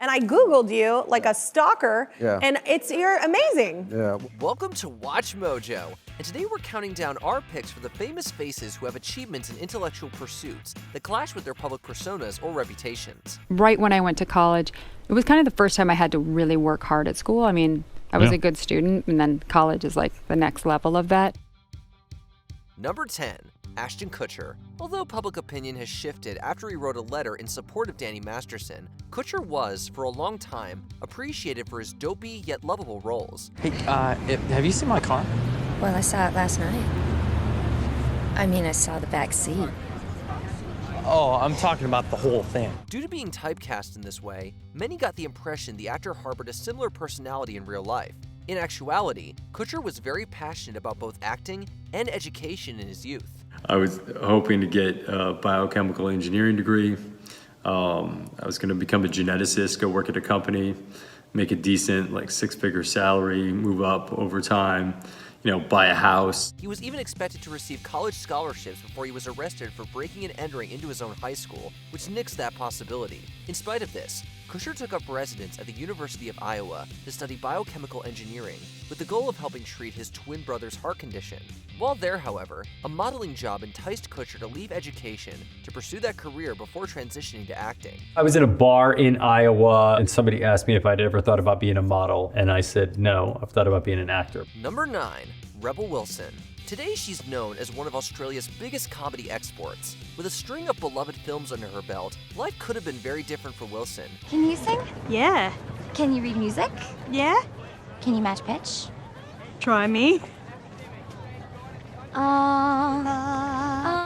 and I Googled you like a stalker, Yeah. and you're amazing. Yeah. Welcome to Watch Mojo, and today we're counting down our picks for the famous faces who have achievements in intellectual pursuits that clash with their public personas or reputations. Right when I went to college, it was kind of the first time I had to really work hard at school. I mean, I was a good student, and then college is like the next level of that. Number 10, Ashton Kutcher. Although public opinion has shifted after he wrote a letter in support of Danny Masterson, Kutcher was, for a long time, appreciated for his dopey yet lovable roles. Hey, have you seen my car? Well, I saw it last night. I mean, I saw the back seat. Oh, I'm talking about the whole thing. Due to being typecast in this way, many got the impression the actor harbored a similar personality in real life. In actuality, Kutcher was very passionate about both acting and education in his youth. I was hoping to get a biochemical engineering degree. I was going to become a geneticist, go work at a company, make a decent six-figure salary, move up over time, buy a house. He was even expected to receive college scholarships before he was arrested for breaking and entering into his own high school, which nixed that possibility. In spite of this, Kutcher took up residence at the University of Iowa to study biochemical engineering with the goal of helping treat his twin brother's heart condition. While there, however, a modeling job enticed Kutcher to leave education to pursue that career before transitioning to acting. I was in a bar in Iowa and somebody asked me if I'd ever thought about being a model, and I said, no, I've thought about being an actor. Number 9, Rebel Wilson. Today she's known as one of Australia's biggest comedy exports. With a string of beloved films under her belt, life could have been very different for Wilson. Can you sing? Yeah. Can you read music? Yeah? Can you match pitch? Try me.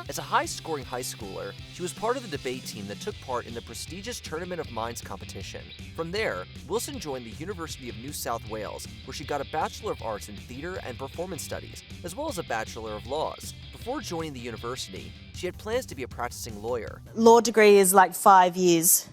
As a high-scoring high schooler, she was part of the debate team that took part in the prestigious Tournament of Minds competition. From there, Wilson joined the University of New South Wales, where she got a Bachelor of Arts in Theatre and Performance Studies, as well as a Bachelor of Laws. Before joining the university, she had plans to be a practicing lawyer. Law degree is like 5 years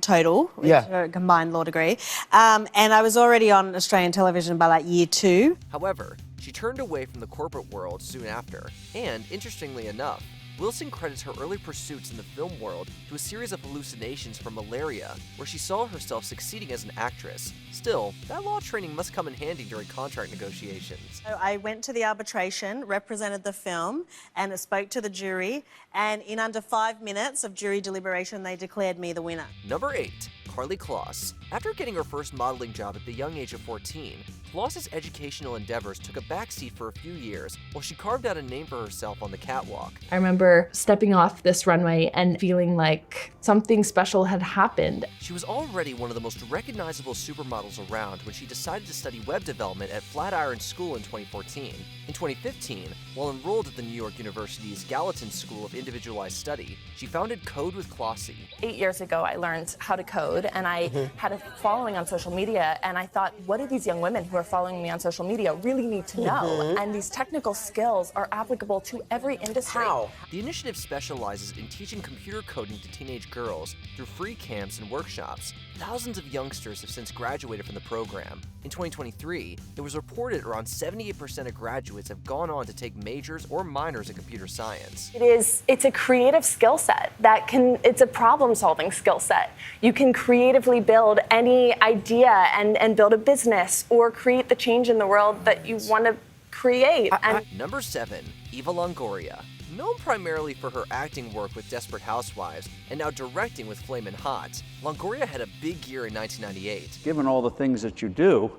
total, Yeah. a combined law degree. And I was already on Australian television by year 2. However, she turned away from the corporate world soon after, and interestingly enough, Wilson credits her early pursuits in the film world to a series of hallucinations from malaria, where she saw herself succeeding as an actress. Still, that law training must come in handy during contract negotiations. So I went to the arbitration, represented the film, and spoke to the jury, and in under 5 minutes of jury deliberation, they declared me the winner. Number 8, Carly Kloss. After getting her first modeling job at the young age of 14, Kloss's educational endeavors took a backseat for a few years while she carved out a name for herself on the catwalk. I remember stepping off this runway and feeling like something special had happened. She was already one of the most recognizable supermodels around when she decided to study web development at Flatiron School in 2014. In 2015, while enrolled at the New York University's Gallatin School of Individualized Study, she founded Code with Klossy. 8 years ago, I learned how to code, and I had a following on social media, and I thought, what do these young women who are following me on social media really need to know? And these technical skills are applicable to every industry. How? The initiative specializes in teaching computer coding to teenage girls through free camps and workshops. Thousands of youngsters have since graduated from the program. In 2023, it was reported around 78% of graduates have gone on to take majors or minors in computer science. It's a creative skill set it's a problem-solving skill set. You can creatively build any idea and build a business or create the change in the world that you want to create. Number 7, Eva Longoria. Known primarily for her acting work with Desperate Housewives and now directing with Flamin' Hot, Longoria had a big year in 1998. Given all the things that you do,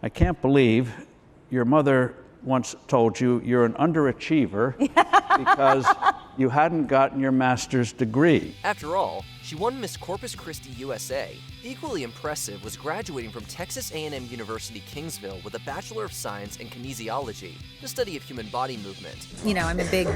I can't believe your mother once told you you're an underachiever because you hadn't gotten your master's degree. After all, she won Miss Corpus Christi USA. Equally impressive was graduating from Texas A&M University Kingsville with a Bachelor of Science in Kinesiology, the study of human body movement. I'm a big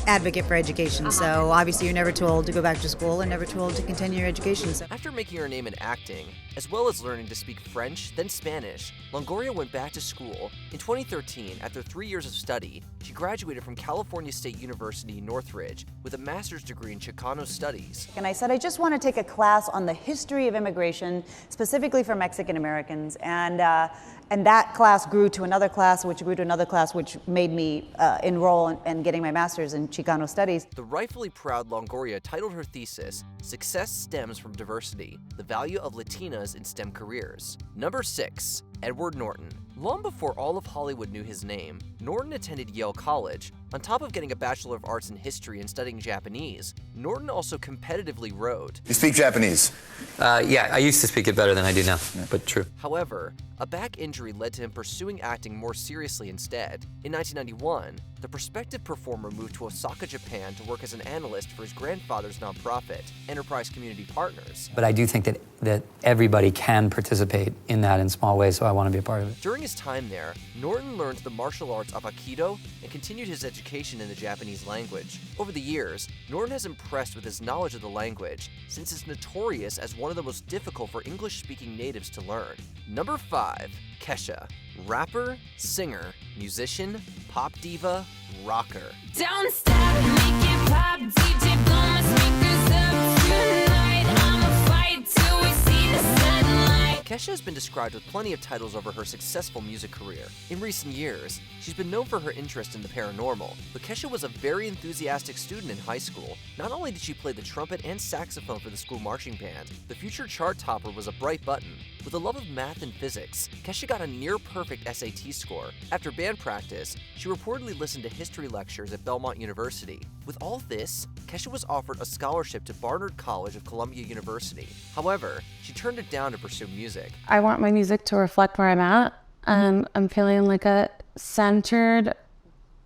advocate for education, so obviously you're never too old to go back to school and never too old to continue your education. So. After making her name in acting, as well as learning to speak French, then Spanish, Longoria went back to school. In 2013, after 3 years of study, she graduated from California State University, Northridge, with a master's degree in Chicano Studies. And I said, I just just want to take a class on the history of immigration, specifically for Mexican Americans. And that class grew to another class, which grew to another class, which made me enroll in getting my master's in Chicano studies. The rightfully proud Longoria titled her thesis, Success Stems from Diversity, the Value of Latinas in STEM Careers. Number 6, Edward Norton. Long before all of Hollywood knew his name, Norton attended Yale College. On top of getting a Bachelor of Arts in History and studying Japanese, Norton also competitively rode. You speak Japanese? Yeah, I used to speak it better than I do now, but true. However, a back injury led to him pursuing acting more seriously instead. In 1991, the prospective performer moved to Osaka, Japan to work as an analyst for his grandfather's nonprofit, Enterprise Community Partners. But I do think that everybody can participate in that in small ways, so I want to be a part of it. During his time there, Norton learned the martial arts of Aikido and continued his education in the Japanese language. Over the years, Norton has impressed with his knowledge of the language, since it's notorious as one of the most difficult for English-speaking natives to learn. Number 5, Kesha. Rapper, singer, musician, pop diva, rocker. Don't stop, make it pop, DJ blow my speakers up tonight. I'ma fight till we see the sunlight. Kesha has been described with plenty of titles over her successful music career. In recent years, she's been known for her interest in the paranormal, but Kesha was a very enthusiastic student in high school. Not only did she play the trumpet and saxophone for the school marching band, the future chart topper was a bright button. With a love of math and physics, Kesha got a near-perfect SAT score. After band practice, she reportedly listened to history lectures at Belmont University. With all this, Kesha was offered a scholarship to Barnard College of Columbia University. However, she turned it down to pursue music. I want my music to reflect where I'm at. I'm feeling like a centered,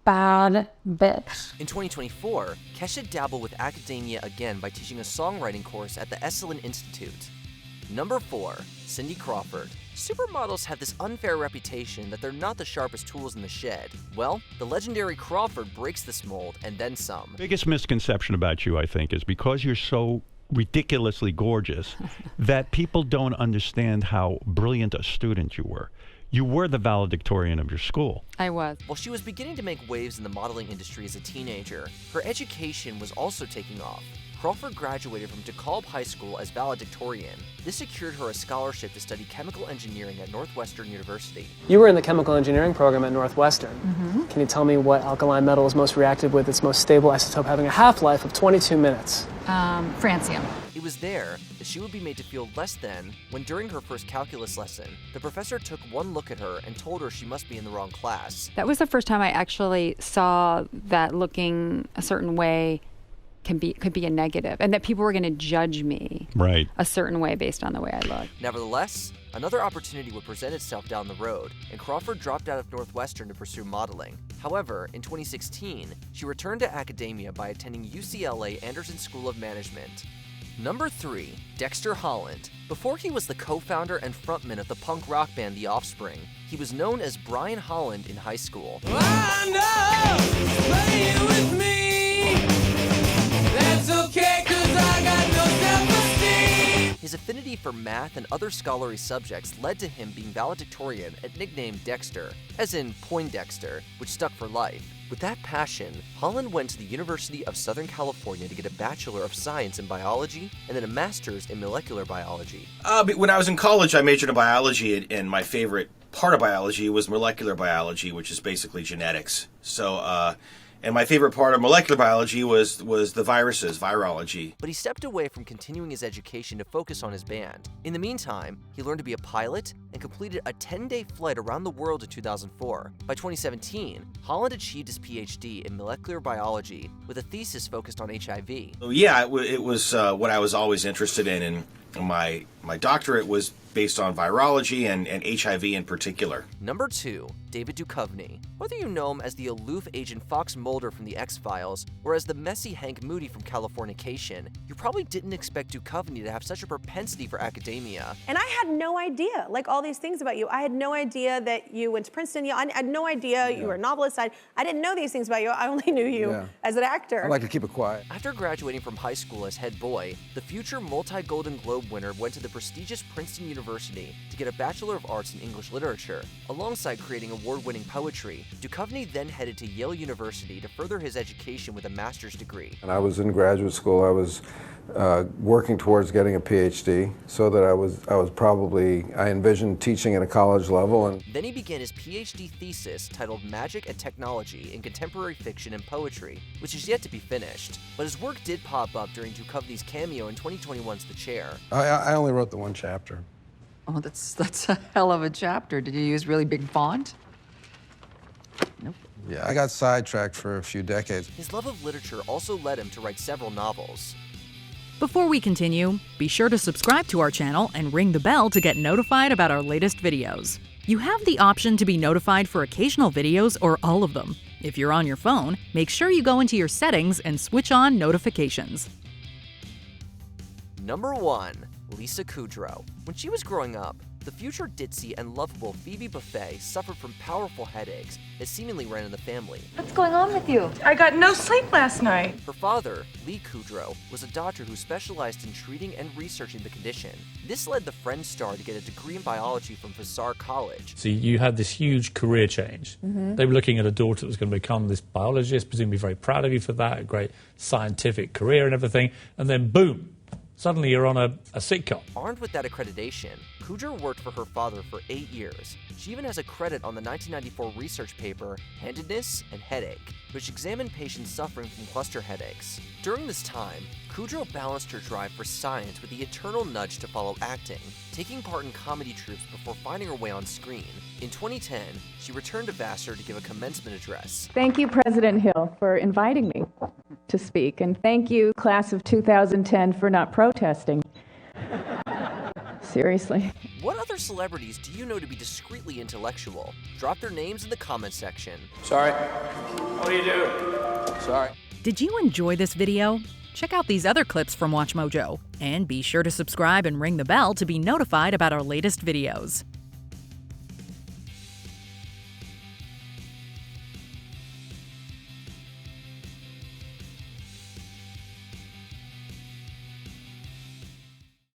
bad bitch. In 2024, Kesha dabbled with academia again by teaching a songwriting course at the Esalen Institute. Number 4, Cindy Crawford. Supermodels have this unfair reputation that they're not the sharpest tools in the shed. Well, the legendary Crawford breaks this mold and then some. Biggest misconception about you, I think, is because you're so ridiculously gorgeous that people don't understand how brilliant a student you were. You were the valedictorian of your school. I was. While she was beginning to make waves in the modeling industry as a teenager, her education was also taking off. Crawford graduated from DeKalb High School as valedictorian. This secured her a scholarship to study chemical engineering at Northwestern University. You were in the chemical engineering program at Northwestern. Can you tell me what alkaline metal is most reactive with its most stable isotope having a half-life of 22 minutes? Francium. It was there that she would be made to feel less than when during her first calculus lesson, the professor took one look at her and told her she must be in the wrong class. That was the first time I actually saw that looking a certain way could be a negative, and that people were going to judge me a certain way based on the way I look. Nevertheless, another opportunity would present itself down the road, and Crawford dropped out of Northwestern to pursue modeling. However, in 2016, she returned to academia by attending UCLA Anderson School of Management. Number 3, Dexter Holland. Before he was the co-founder and frontman of the punk rock band The Offspring, he was known as Brian Holland in high school. I know, play with me. That's okay, 'cause I got no self-esteem. His affinity for math and other scholarly subjects led to him being valedictorian at nickname Dexter, as in Poindexter, which stuck for life. With that passion, Holland went to the University of Southern California to get a Bachelor of Science in Biology and then a Master's in Molecular Biology. When I was in college, I majored in biology, and my favorite part of biology was molecular biology, which is basically genetics. And my favorite part of molecular biology was the viruses, virology. But he stepped away from continuing his education to focus on his band. In the meantime, he learned to be a pilot and completed a 10-day flight around the world in 2004. By 2017, Holland achieved his PhD in molecular biology with a thesis focused on HIV. Yeah, it was what I was always interested in, and my doctorate was based on virology and HIV in particular. Number 2, David Duchovny. Whether you know him as the aloof Agent Fox Mulder from The X-Files or as the messy Hank Moody from Californication, you probably didn't expect Duchovny to have such a propensity for academia. And I had no idea, like all these things about you. I had no idea that you went to Princeton. I had no idea you were a novelist. I didn't know these things about you. I only knew you as an actor. I like to keep it quiet. After graduating from high school as head boy, the future multi-Golden Globe winner went to the prestigious Princeton University to get a Bachelor of Arts in English Literature. Alongside creating award-winning poetry, Duchovny then headed to Yale University to further his education with a master's degree. And I was in graduate school. I was working towards getting a PhD, so that I envisioned teaching at a college level. And Then he began his PhD thesis titled Magic and Technology in Contemporary Fiction and Poetry, which is yet to be finished. But his work did pop up during Duchovny's cameo in 2021's The Chair. I only wrote the one chapter. Oh, that's a hell of a chapter. Did you use really big font? Yeah, I got sidetracked for a few decades. His love of literature also led him to write several novels. Before we continue, be sure to subscribe to our channel and ring the bell to get notified about our latest videos. You have the option to be notified for occasional videos or all of them. If you're on your phone, make sure you go into your settings and switch on notifications. Number 1. Lisa Kudrow. When she was growing up, the future ditzy and lovable Phoebe Buffay suffered from powerful headaches that seemingly ran in the family. What's going on with you? I got no sleep last night. Her father, Lee Kudrow, was a doctor who specialized in treating and researching the condition. This led the Friends star to get a degree in biology from Vassar College. So you had this huge career change. They were looking at a daughter that was going to become this biologist, presumably very proud of you for that, a great scientific career and everything, and then boom, suddenly you're on a sitcom. Armed with that accreditation, Kudrow worked for her father for 8 years. She even has a credit on the 1994 research paper Handedness and Headache, which examined patients suffering from cluster headaches. During this time, Kudrow balanced her drive for science with the eternal nudge to follow acting, taking part in comedy troupes before finding her way on screen. In 2010, she returned to Vassar to give a commencement address. Thank you, President Hill, for inviting me to speak, and thank you, class of 2010, for not protesting. Seriously. What other celebrities do you know to be discreetly intellectual? Drop their names in the comment section. Sorry. What do you do? Sorry. Did you enjoy this video? Check out these other clips from WatchMojo, and be sure to subscribe and ring the bell to be notified about our latest videos.